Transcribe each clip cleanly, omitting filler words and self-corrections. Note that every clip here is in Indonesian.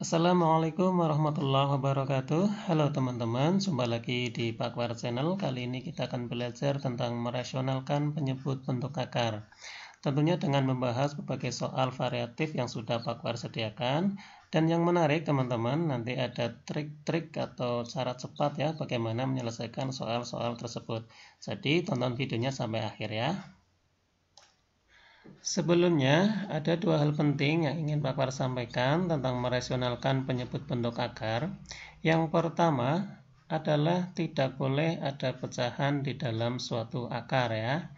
Assalamualaikum warahmatullahi wabarakatuh. Halo teman-teman, jumpa lagi di Pakwar Channel. Kali ini kita akan belajar tentang merasionalkan penyebut bentuk akar. Tentunya dengan membahas berbagai soal variatif yang sudah Pakwar sediakan. Dan yang menarik teman-teman, nanti ada trik-trik atau cara cepat ya bagaimana menyelesaikan soal-soal tersebut. Jadi tonton videonya sampai akhir ya. Sebelumnya, ada dua hal penting yang ingin Pakwar sampaikan tentang merasionalkan penyebut bentuk akar. Yang pertama adalah tidak boleh ada pecahan di dalam suatu akar ya.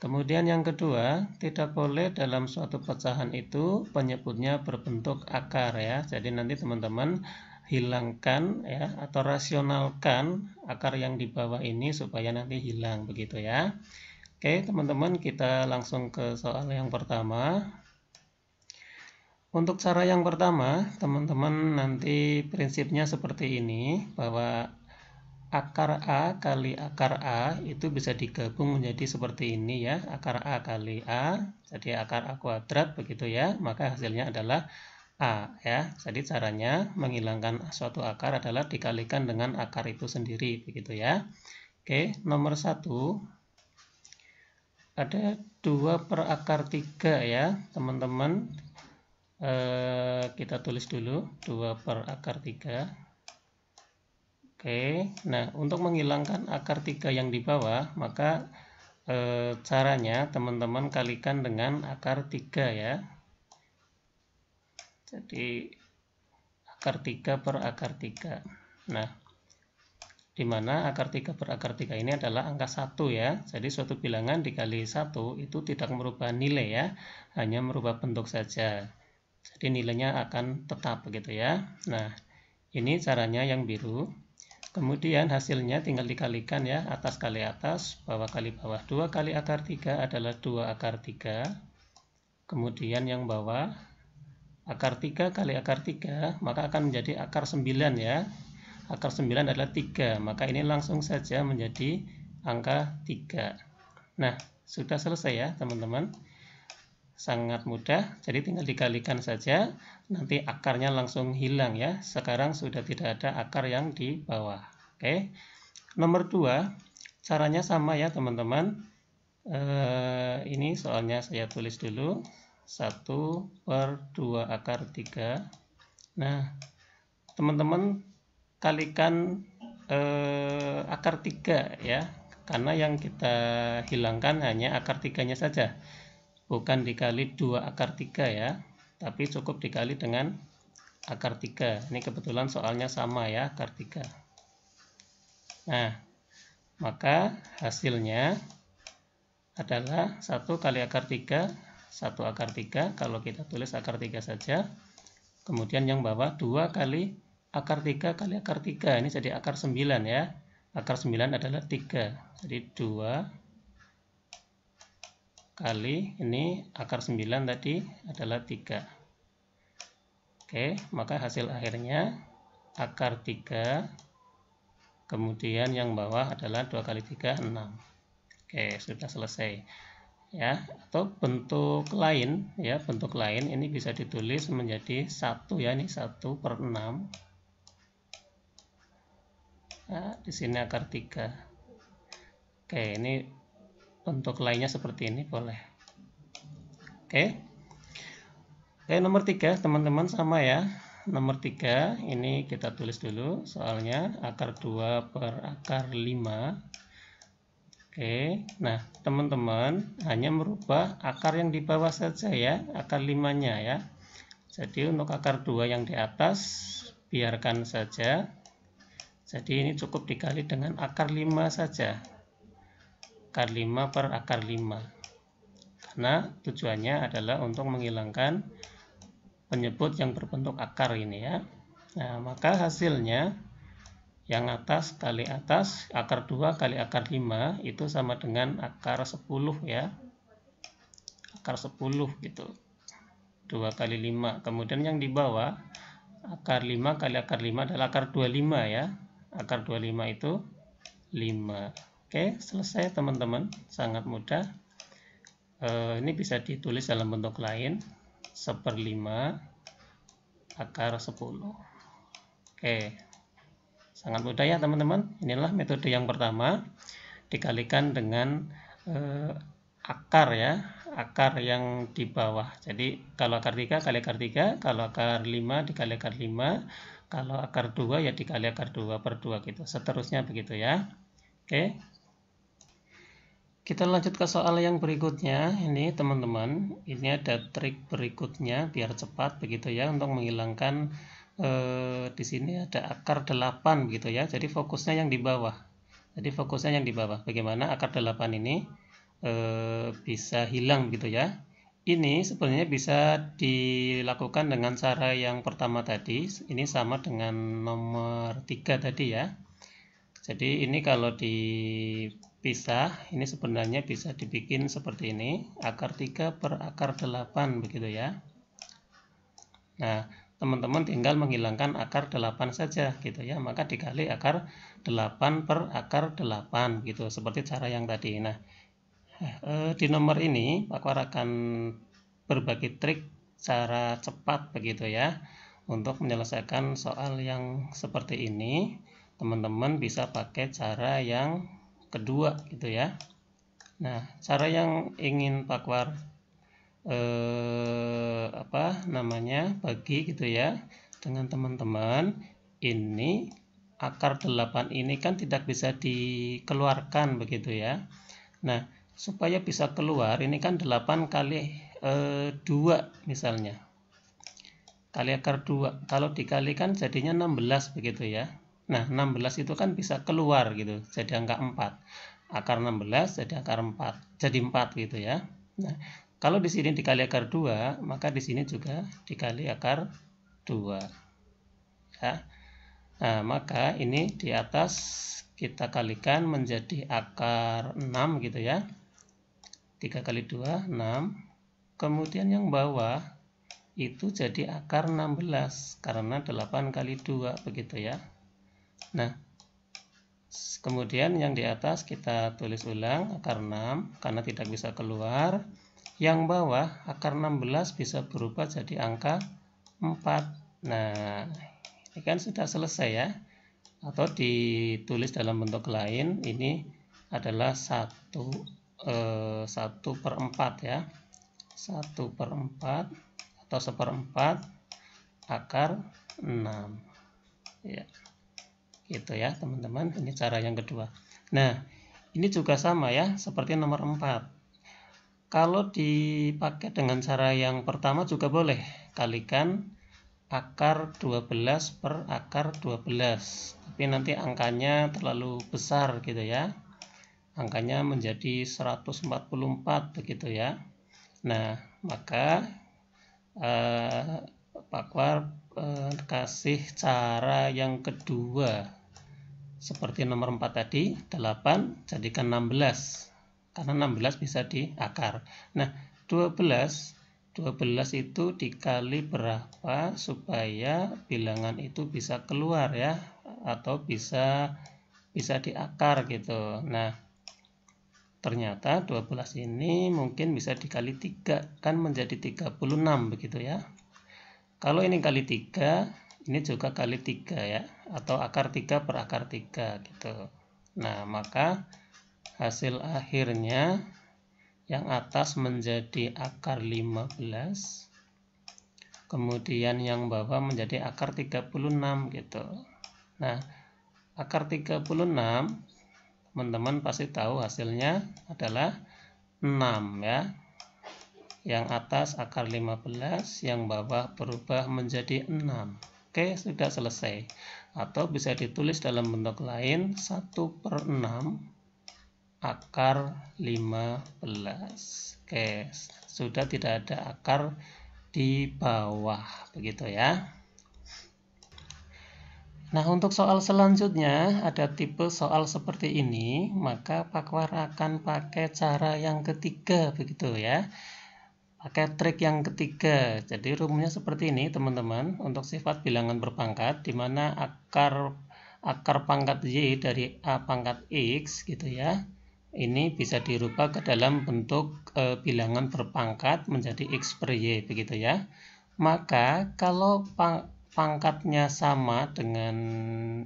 Kemudian yang kedua, tidak boleh dalam suatu pecahan itu penyebutnya berbentuk akar ya. Jadi nanti teman-teman hilangkan ya atau rasionalkan akar yang di bawah ini supaya nanti hilang begitu ya. Oke teman-teman, kita langsung ke soal yang pertama. Untuk cara yang pertama, teman-teman nanti prinsipnya seperti ini, bahwa akar A kali akar A itu bisa digabung menjadi seperti ini ya, akar A kali A, jadi akar A kuadrat begitu ya, maka hasilnya adalah A ya. Jadi caranya menghilangkan suatu akar adalah dikalikan dengan akar itu sendiri begitu ya. Oke, nomor 1. Ada 2 per akar 3 ya teman-teman, kita tulis dulu 2 per akar 3. Oke, nah untuk menghilangkan akar 3 yang di bawah maka caranya teman-teman kalikan dengan akar 3 ya. Jadi akar 3 per akar 3. Nah, di mana akar 3 per akar 3 ini adalah angka 1 ya. Jadi suatu bilangan dikali 1 itu tidak merubah nilai ya, hanya merubah bentuk saja. Jadi nilainya akan tetap begitu ya. Nah, ini caranya yang biru. Kemudian hasilnya tinggal dikalikan ya, atas kali atas, bawah kali bawah. 2 kali akar 3 adalah 2 akar 3. Kemudian yang bawah, akar 3 kali akar 3, maka akan menjadi akar 9 ya. Akar 9 adalah 3, maka ini langsung saja menjadi angka 3. Nah, sudah selesai ya teman-teman. Sangat mudah, jadi tinggal dikalikan saja, nanti akarnya langsung hilang ya. Sekarang sudah tidak ada akar yang di bawah. Oke. Nomor 2, caranya sama ya teman-teman. Ini soalnya saya tulis dulu, 1 per 2 akar 3. Nah, teman-teman kalikan akar 3 ya, karena yang kita hilangkan hanya akar 3-nya saja, bukan dikali 2 akar 3 ya, tapi cukup dikali dengan akar 3. Ini kebetulan soalnya sama ya, akar 3. Nah, maka hasilnya adalah 1 kali akar 3, 1 akar 3, kalau kita tulis akar 3 saja. Kemudian yang bawah 2 kali akar 3 kali akar 3, ini jadi akar 9 ya. Akar 9 adalah 3, jadi 2 kali ini akar 9 tadi adalah 3. Oke, maka hasil akhirnya akar 3, kemudian yang bawah adalah 2 kali 3, 6. Oke, sudah selesai ya. Atau bentuk lain ya, bentuk lain ini bisa ditulis menjadi 1 ya, ini 1 per 6. Nah, di sini akar 3. Oke, ini bentuk lainnya seperti ini boleh. Oke. Oke, nomor 3 teman-teman sama ya. Nomor 3 ini kita tulis dulu soalnya, akar 2 per akar 5. Oke, nah teman-teman hanya merubah akar yang di bawah saja ya, akar 5-nya ya. Jadi untuk akar 2 yang di atas biarkan saja. Jadi ini cukup dikali dengan akar 5 saja. Akar 5 per akar 5. Karena tujuannya adalah untuk menghilangkan penyebut yang berbentuk akar ini ya. Nah, maka hasilnya yang atas kali atas, akar 2 kali akar 5 itu sama dengan akar 10 ya. Akar 10 gitu. 2 kali 5. Kemudian yang di bawah, akar 5 kali akar 5 adalah akar 25 ya. Akar 25 itu 5. Oke, selesai teman-teman. Sangat mudah. Ini bisa ditulis dalam bentuk lain. 1/5 akar 10. Oke, sangat mudah ya teman-teman. Inilah metode yang pertama, dikalikan dengan akar ya, akar yang di bawah. Jadi kalau akar 3 kali akar 3, kalau akar 5 dikali akar 5, kalau akar 2 ya dikali akar 2 per 2 gitu. Seterusnya begitu ya. Oke. Kita lanjut ke soal yang berikutnya. Ini teman-teman, ini ada trik berikutnya biar cepat begitu ya untuk menghilangkan di sini ada akar 8 begitu ya. Jadi fokusnya yang di bawah. Jadi fokusnya yang di bawah. Bagaimana akar 8 ini bisa hilang gitu ya. Ini sebenarnya bisa dilakukan dengan cara yang pertama tadi. Ini sama dengan nomor 3 tadi ya. Jadi ini kalau dipisah, ini sebenarnya bisa dibikin seperti ini, akar 3 per akar 8 begitu ya. Nah, teman-teman tinggal menghilangkan akar 8 saja gitu ya, maka dikali akar 8 per akar 8 gitu, seperti cara yang tadi. Nah, di nomor ini Pak War akan berbagi trik cara cepat begitu ya, untuk menyelesaikan soal yang seperti ini. Teman-teman bisa pakai cara yang kedua gitu ya. Nah, cara yang ingin Pak War bagi gitu ya dengan teman-teman, ini akar 8 ini kan tidak bisa dikeluarkan begitu ya. Nah, supaya bisa keluar ini kan 8 kali 2 misalnya, kali akar 2, kalau dikalikan jadinya 16 begitu ya. Nah, 16 itu kan bisa keluar gitu, jadi angka 4. Akar 16 jadi akar 4, jadi 4 gitu ya. Nah, kalau di sini dikali akar 2, maka di sini juga dikali akar 2. Ya. Nah, maka ini di atas kita kalikan menjadi akar 6 gitu ya. 3 kali 2, 6. Kemudian yang bawah itu jadi akar 16 karena 8 kali 2 begitu ya. Nah, kemudian yang di atas kita tulis ulang akar 6 karena tidak bisa keluar. Yang bawah akar 16 bisa berubah jadi angka 4. Nah, ini kan sudah selesai ya. Atau ditulis dalam bentuk lain, ini adalah 1/4 ya. 1/4 atau 1/4 akar 6 ya, gitu ya teman-teman. Ini cara yang kedua. Nah, ini juga sama ya seperti nomor 4. Kalau dipakai dengan cara yang pertama juga boleh, kalikan akar 12 per akar 12, tapi nanti angkanya terlalu besar gitu ya, angkanya menjadi 144 begitu ya. Nah, maka Pak War kasih cara yang kedua seperti nomor 4 tadi, 8 jadikan 16 karena 16 bisa diakar. Nah, 12 itu dikali berapa supaya bilangan itu bisa keluar ya, atau bisa diakar gitu. Nah, ternyata 12 ini mungkin bisa dikali 3, kan menjadi 36 begitu ya. Kalau ini kali 3, ini juga kali 3 ya, atau akar 3 per akar 3 gitu. Nah, maka hasil akhirnya yang atas menjadi akar 15, kemudian yang bawah menjadi akar 36 gitu. Nah, akar 36 teman-teman pasti tahu hasilnya adalah 6 ya. Yang atas akar 15, yang bawah berubah menjadi 6. Oke, sudah selesai. Atau bisa ditulis dalam bentuk lain, 1/6 akar 15. Oke, sudah tidak ada akar di bawah begitu ya. Nah, untuk soal selanjutnya ada tipe soal seperti ini, maka Pak War akan pakai cara yang ketiga begitu ya. Pakai trik yang ketiga. Jadi rumusnya seperti ini teman-teman, untuk sifat bilangan berpangkat di mana akar pangkat Y dari A pangkat X gitu ya, ini bisa dirubah ke dalam bentuk bilangan berpangkat menjadi X per Y begitu ya. Maka kalau pangkatnya sama dengan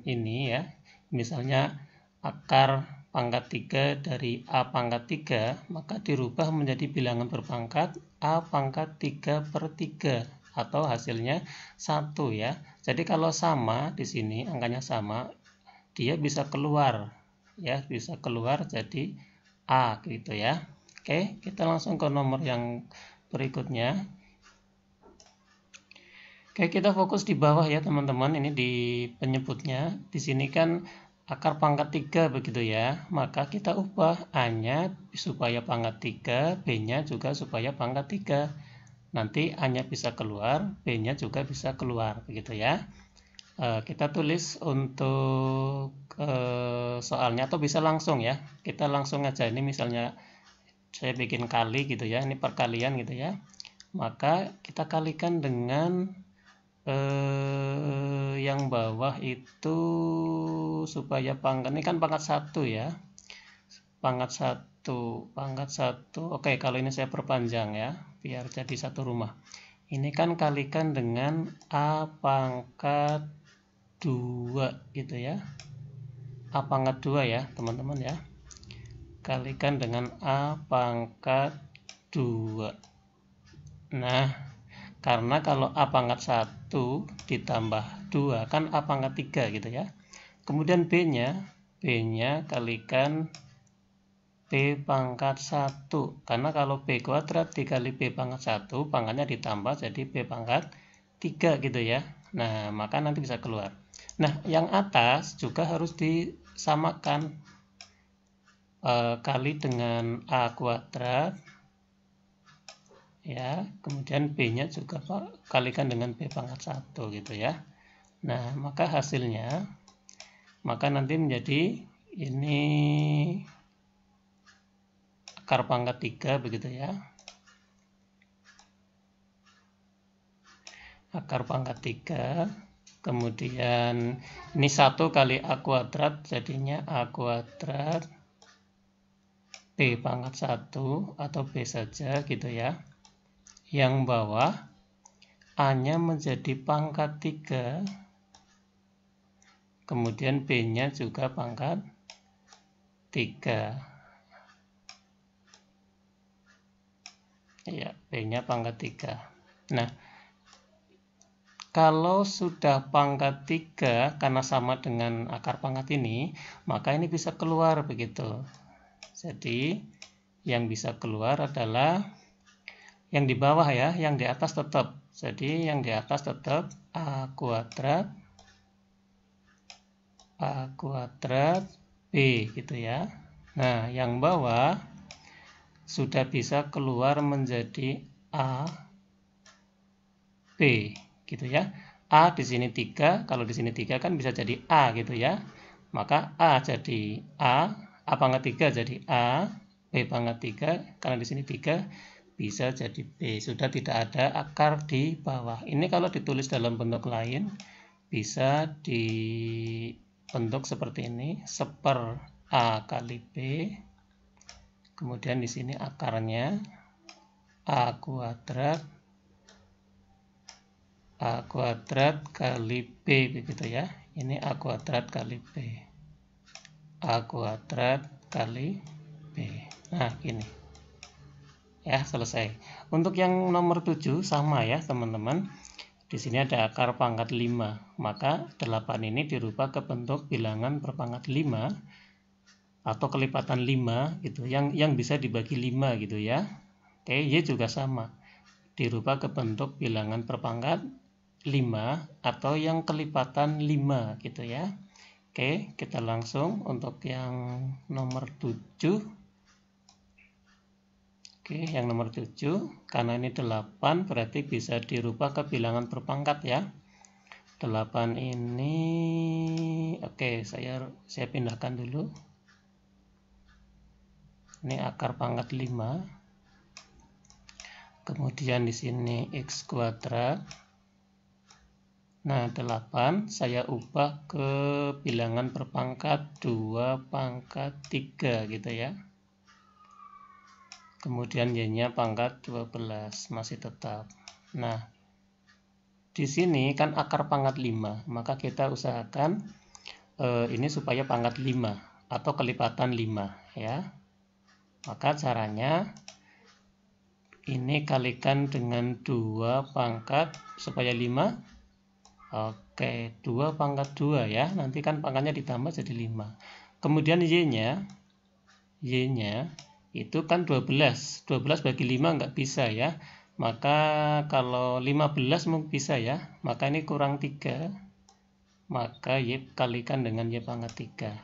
ini ya, misalnya akar pangkat 3 dari A pangkat 3, maka dirubah menjadi bilangan berpangkat A pangkat 3/3 atau hasilnya 1 ya. Jadi kalau sama di sini angkanya sama, dia bisa keluar ya, bisa keluar jadi A gitu ya. Oke, kita langsung ke nomor yang berikutnya. Oke, kita fokus di bawah ya teman-teman. Ini di penyebutnya. Di sini kan akar pangkat 3 begitu ya. Maka kita ubah A-nya supaya pangkat 3, B-nya juga supaya pangkat 3. Nanti A-nya bisa keluar, B-nya juga bisa keluar begitu ya. Kita tulis untuk soalnya atau bisa langsung ya. Kita langsung aja, ini misalnya saya bikin kali gitu ya. Ini perkalian gitu ya. Maka kita kalikan dengan yang bawah itu supaya pangkat ini kan pangkat 1 ya, pangkat 1. Oke, kalau ini saya perpanjang ya biar jadi satu rumah. Ini kan kalikan dengan A pangkat 2 gitu ya, A pangkat 2 ya teman-teman ya, kalikan dengan A pangkat 2. Nah, karena kalau A pangkat 1 ditambah 2 kan A pangkat 3 gitu ya. Kemudian B-nya kalikan B pangkat 1. Karena kalau B kuadrat dikali B pangkat 1, pangkatnya ditambah jadi B pangkat 3 gitu ya. Nah, maka nanti bisa keluar. Nah, yang atas juga harus disamakan. Kali dengan A kuadrat. Ya, kemudian B-nya juga kalikan dengan B pangkat 1 gitu ya. Nah, maka hasilnya nanti menjadi ini akar pangkat 3 begitu ya. Akar pangkat 3. Kemudian ini 1 kali A kuadrat jadinya A kuadrat B pangkat 1 atau B saja gitu ya. Yang bawah A-nya menjadi pangkat 3, kemudian B-nya juga pangkat 3. Ya, B-nya pangkat 3. Nah, kalau sudah pangkat 3 karena sama dengan akar pangkat ini, maka ini bisa keluar begitu. Jadi, yang bisa keluar adalah yang di bawah ya, yang di atas tetap. Jadi yang di atas tetap A kuadrat B gitu ya. Nah, yang bawah sudah bisa keluar menjadi A B gitu ya. A di sini 3, kalau di sini 3 kan bisa jadi A gitu ya. Maka A jadi A pangkat 3 jadi A, B pangkat 3, karena di sini 3 bisa jadi B. Sudah tidak ada akar di bawah. Ini kalau ditulis dalam bentuk lain bisa dibentuk seperti ini, seper A kali B. Kemudian di sini akarnya A kuadrat kali B begitu ya. Ini A kuadrat kali B. A kuadrat kali B. Nah, gini. Ya, selesai. Untuk yang nomor 7 sama ya, teman-teman. Di sini ada akar pangkat 5. Maka 8 ini dirubah ke bentuk bilangan berpangkat 5 atau kelipatan 5 gitu. Yang bisa dibagi 5 gitu ya. Oke, Y juga sama. Dirubah ke bentuk bilangan berpangkat 5 atau yang kelipatan 5 gitu ya. Oke, kita langsung untuk yang nomor 7. Oke, yang nomor 7, karena ini 8 berarti bisa dirubah ke bilangan berpangkat ya. 8 ini, oke, saya pindahkan dulu. Ini akar pangkat 5. Kemudian di sini X kuadrat. Nah, 8 saya ubah ke bilangan berpangkat 2 pangkat 3 gitu ya. Kemudian Y-nya pangkat 12 masih tetap. Nah, di sini kan akar pangkat 5, maka kita usahakan ini supaya pangkat 5 atau kelipatan 5 ya. Maka caranya ini kalikan dengan 2 pangkat supaya 5. Oke, 2 pangkat 2 ya. Nanti kan pangkatnya ditambah jadi 5. Kemudian Y-nya itu kan 12. 12 bagi 5 nggak bisa ya. Maka kalau 15 mungkin bisa ya. Maka ini kurang 3. Maka Y kalikan dengan Y pangkat 3.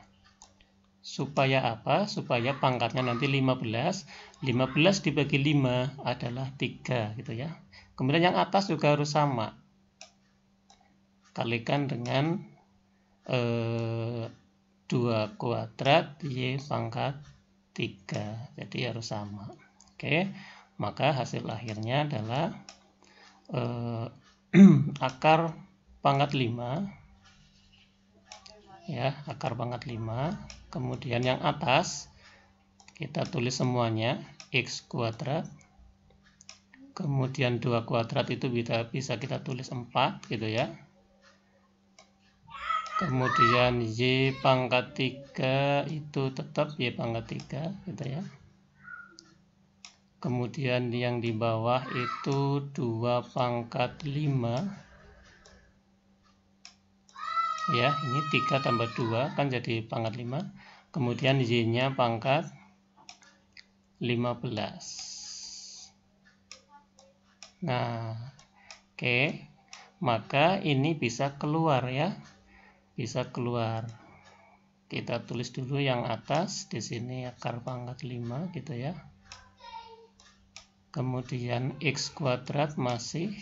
Supaya apa? Supaya pangkatnya nanti 15. 15 dibagi 5 adalah 3 gitu ya. Kemudian yang atas juga harus sama. Kalikan dengan 2 kuadrat Y pangkat 3. Jadi harus sama. Oke. Maka hasil akhirnya adalah akar pangkat 5 ya, akar pangkat 5. Kemudian yang atas kita tulis semuanya X kuadrat, kemudian 2 kuadrat itu bisa kita tulis 4 gitu ya. Kemudian Y pangkat 3 itu tetap Y pangkat 3 gitu ya. Kemudian yang di bawah itu 2 pangkat 5 ya, ini 3 tambah 2 kan jadi pangkat 5. Kemudian Y-nya pangkat 15. Nah, oke. Maka ini bisa keluar ya. Bisa keluar. Kita tulis dulu yang atas di sini akar pangkat 5 gitu ya. Kemudian X kuadrat masih,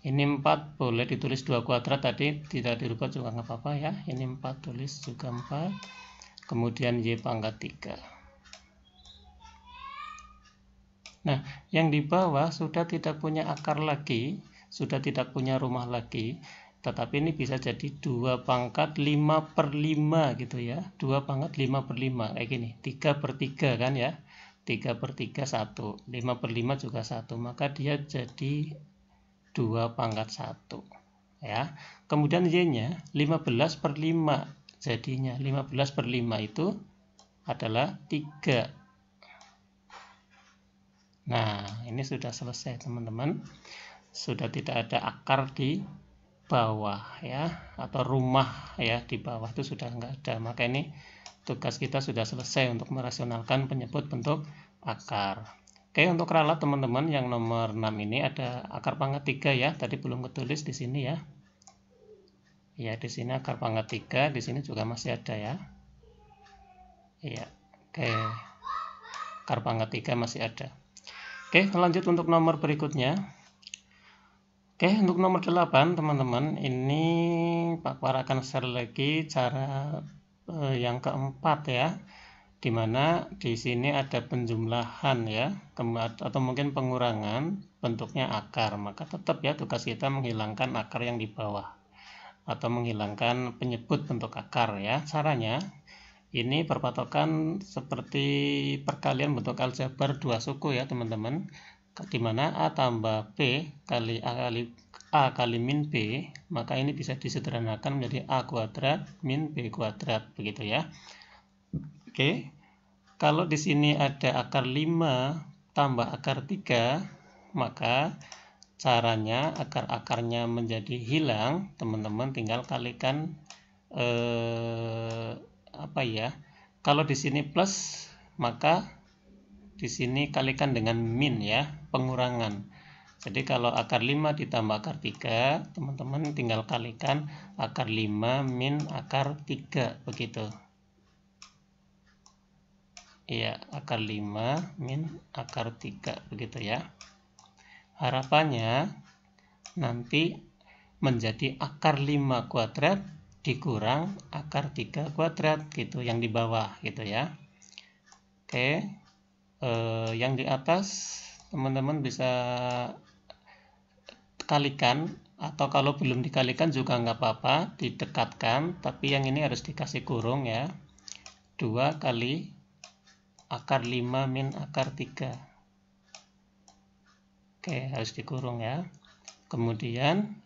ini 4 boleh ditulis 2 kuadrat tadi, tidak dirubah juga nggak apa-apa ya. Ini 4 tulis juga 4. Kemudian Y pangkat 3. Nah, yang di bawah sudah tidak punya akar lagi, sudah tidak punya rumah lagi, tetapi ini bisa jadi 2 pangkat 5 per 5 gitu ya. 2 pangkat 5 per 5 kayak gini, 3 per 3 kan ya. 3 per 3 1, 5 per 5 juga 1, maka dia jadi 2 pangkat 1 ya. Kemudian Y-nya 15 per 5 jadinya 15 per 5 itu adalah 3. Nah, ini sudah selesai teman-teman. Sudah tidak ada akar di bawah ya, atau rumah ya di bawah itu sudah enggak ada. Maka ini tugas kita sudah selesai untuk merasionalkan penyebut bentuk akar. Oke, untuk ralat teman-teman yang nomor 6 ini ada akar pangkat 3 ya. Tadi belum ketulis di sini ya. Ya, di sini akar pangkat 3, di sini juga masih ada ya. Iya. Oke. Akar pangkat 3 masih ada. Oke, lanjut untuk nomor berikutnya. Oke, untuk nomor 8 teman-teman, ini Pak Par akan share lagi cara yang keempat ya, dimana di sini ada penjumlahan ya, atau mungkin pengurangan bentuknya akar. Maka tetap ya tugas kita menghilangkan akar yang di bawah atau menghilangkan penyebut bentuk akar ya. Caranya ini berpatokan seperti perkalian bentuk aljabar 2 suku ya teman-teman, dimana A tambah B kali A kali min B, maka ini bisa disederhanakan menjadi A kuadrat min B kuadrat begitu ya. Oke, kalau di sini ada akar 5 tambah akar 3, maka caranya agar akarnya menjadi hilang, teman-teman tinggal kalikan apa ya? Kalau di sini plus, maka di sini kalikan dengan min ya, pengurangan. Jadi kalau akar 5 ditambah akar 3, teman-teman tinggal kalikan akar 5 min akar 3 begitu. Iya, akar 5 min akar 3 begitu ya. Harapannya nanti menjadi akar 5 kuadrat dikurang akar 3 kuadrat gitu yang di bawah gitu ya. Oke. Yang di atas teman-teman bisa kalikan, atau kalau belum dikalikan juga nggak apa-apa, didekatkan, tapi yang ini harus dikasih kurung ya. 2 kali akar 5 min akar 3. Oke, harus dikurung ya. Kemudian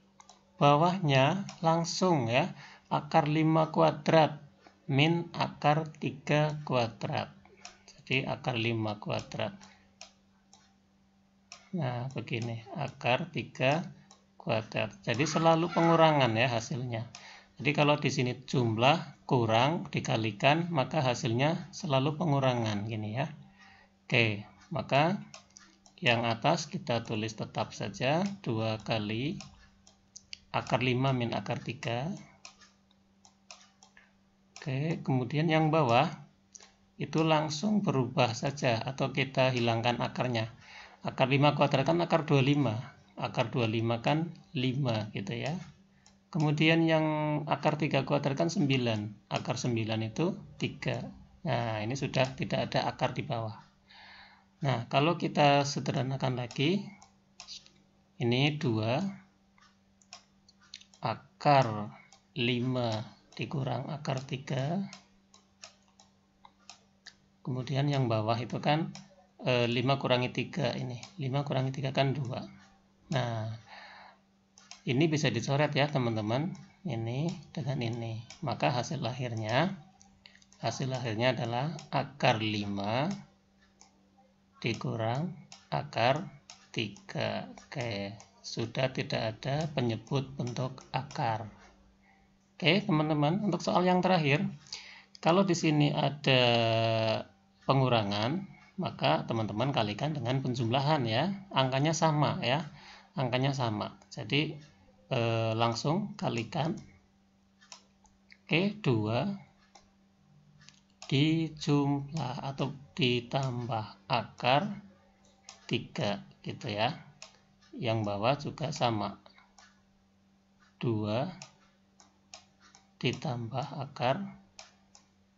bawahnya langsung ya, akar 5 kuadrat min akar 3 kuadrat. Jadi akar 5 kuadrat. Nah, begini, akar 3 kuadrat. Jadi selalu pengurangan ya hasilnya. Jadi kalau di sini jumlah kurang dikalikan, maka hasilnya selalu pengurangan gini ya. Oke, maka yang atas kita tulis tetap saja 2 kali akar 5 min akar 3. Oke, kemudian yang bawah itu langsung berubah saja atau kita hilangkan akarnya. Akar 5 kuadrat kan akar 25. Akar 25 kan 5 gitu ya. Kemudian yang akar 3 kuadrat kan 9. Akar 9 itu 3. Nah, ini sudah tidak ada akar di bawah. Nah, kalau kita sederhanakan lagi, ini 2 akar 5 dikurang akar 3. Kemudian yang bawah itu kan 5 kurangi 3 ini. 5 kurangi 3 kan 2. Nah, ini bisa dicoret ya teman-teman. Ini dengan ini. Maka hasil akhirnya adalah akar 5 dikurang akar 3. Oke, sudah tidak ada penyebut bentuk akar. Oke, teman-teman, untuk soal yang terakhir, kalau di sini ada pengurangan, maka teman-teman kalikan dengan penjumlahan ya. Angkanya sama ya. Angkanya sama. Jadi langsung kalikan. Oke, 2 dijumlah atau ditambah akar 3 gitu ya. Yang bawah juga sama. 2 ditambah akar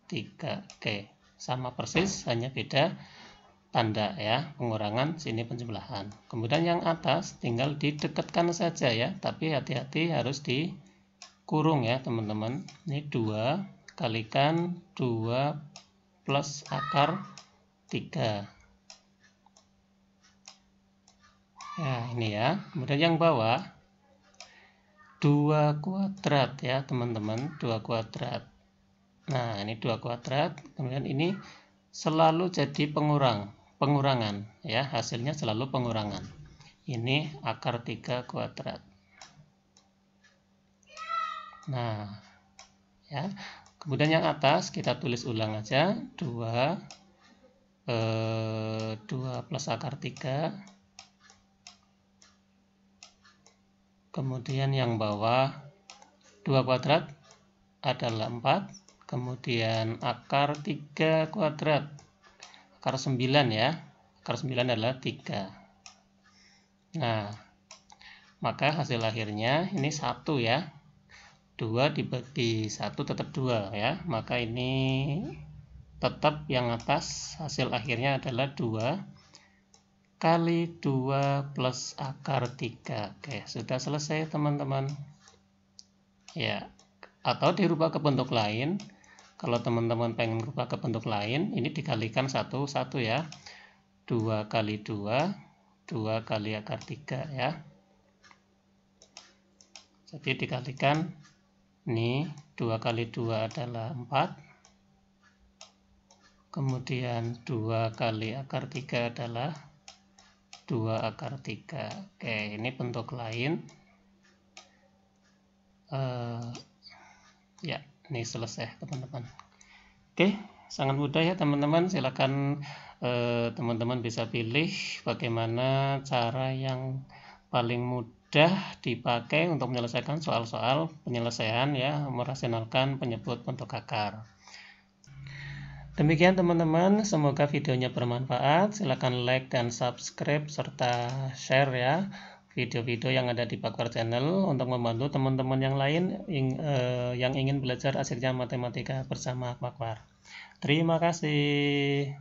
3. Oke, sama persis, hanya beda tanda ya, pengurangan sini penjumlahan. Kemudian yang atas tinggal didekatkan saja ya, tapi hati-hati harus dikurung ya teman-teman. Ini 2 kalikan 2 plus akar 3. Ya, ini ya. Kemudian yang bawah 2 kuadrat ya teman-teman, 2 kuadrat. Nah, ini 2 kuadrat, kemudian ini selalu jadi pengurangan ya, hasilnya selalu pengurangan. Ini akar 3 kuadrat. Nah, ya. Kemudian yang atas kita tulis ulang aja, 2 plus akar 3. Kemudian yang bawah 2 kuadrat adalah 4. Kemudian akar 3 kuadrat, akar 9 ya, akar 9 adalah 3. Nah, maka hasil akhirnya ini 1 ya, 2 dibagi 1 tetap 2 ya, maka ini tetap yang atas hasil akhirnya adalah 2 kali 2 plus akar 3. Oke, sudah selesai teman-teman ya. Atau dirubah ke bentuk lain. Kalau teman-teman pengen berubah ke bentuk lain, ini dikalikan 1 ya. 2 kali 2, 2 kali akar 3 ya. Jadi dikalikan, ini 2 kali 2 adalah 4. Kemudian 2 kali akar 3 adalah 2 akar 3. Oke, ini bentuk lain. Ya, ini selesai teman-teman. Oke, sangat mudah ya teman-teman. Silakan teman-teman bisa pilih bagaimana cara yang paling mudah dipakai untuk menyelesaikan soal-soal penyelesaian ya, merasionalkan penyebut bentuk akar. Demikian teman-teman, semoga videonya bermanfaat. Silakan like dan subscribe serta share ya video-video yang ada di Pakwar Channel untuk membantu teman-teman yang lain yang ingin belajar asiknya matematika bersama Pakwar. Terima kasih.